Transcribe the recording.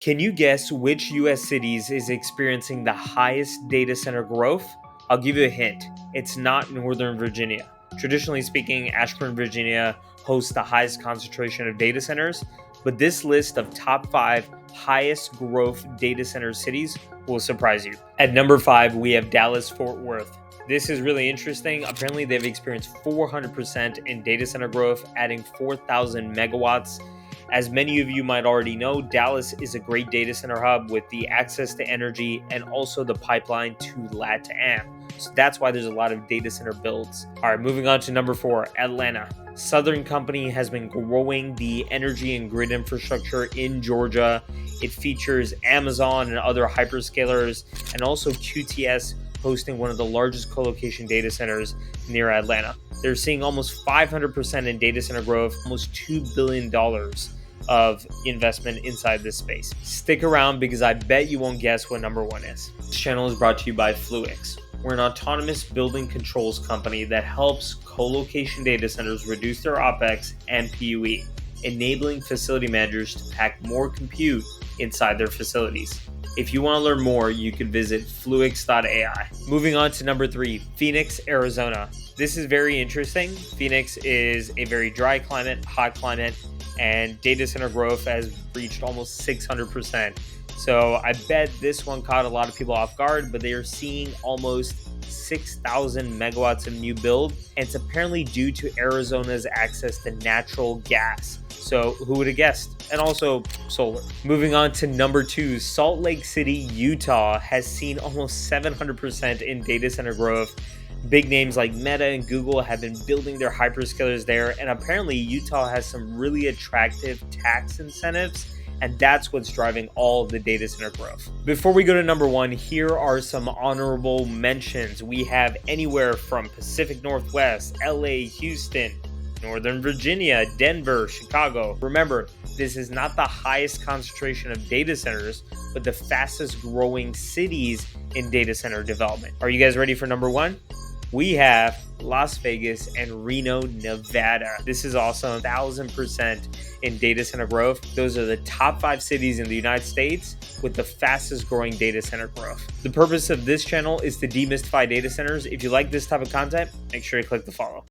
Can you guess which US cities is experiencing the highest data center growth? I'll give you a hint. It's not Northern Virginia. Traditionally speaking, Ashburn, Virginia hosts the highest concentration of data centers, but this list of top 5 highest growth data center cities will surprise you. At number 5, we have Dallas Fort Worth. This is really interesting. Apparently, they've experienced 400% in data center growth, adding 4,000 megawatts. As many of you might already know, Dallas is a great data center hub with the access to energy and also the pipeline to LATAM. So that's why there's a lot of data center builds. All right, moving on to number 4, Atlanta. Southern Company has been growing the energy and grid infrastructure in Georgia. It features Amazon and other hyperscalers, and also QTS hosting one of the largest colocation data centers near Atlanta. They're seeing almost 500% in data center growth, almost $2 billion of investment inside this space. Stick around because I bet you won't guess what number 1 is. This channel is brought to you by Fluix. We're an autonomous building controls company that helps colocation data centers reduce their OpEx and PUE, enabling facility managers to pack more compute inside their facilities. If you want to learn more, you can visit fluix.ai. Moving on to number 3, Phoenix, Arizona. This is very interesting. Phoenix is a very dry climate, hot climate, and data center growth has reached almost 600%. So I bet this one caught a lot of people off guard, but they are seeing almost 6,000 megawatts of new build, and it's apparently due to Arizona's access to natural gas. So who would have guessed? And also solar. Moving on to number 2, Salt Lake City, Utah has seen almost 700% in data center growth. Big names like Meta and Google have been building their hyperscalers there, and apparently Utah has some really attractive tax incentives, and that's what's driving all of the data center growth. Before we go to number 1, here are some honorable mentions. We have anywhere from Pacific Northwest, LA, Houston, Northern Virginia, Denver, Chicago. Remember, this is not the highest concentration of data centers, but the fastest growing cities in data center development. Are you guys ready for number 1? We have Las Vegas and Reno, Nevada. This is awesome, 1,000% in data center growth. Those are the top 5 cities in the United States with the fastest growing data center growth. The purpose of this channel is to demystify data centers. If you like this type of content, make sure you click the follow.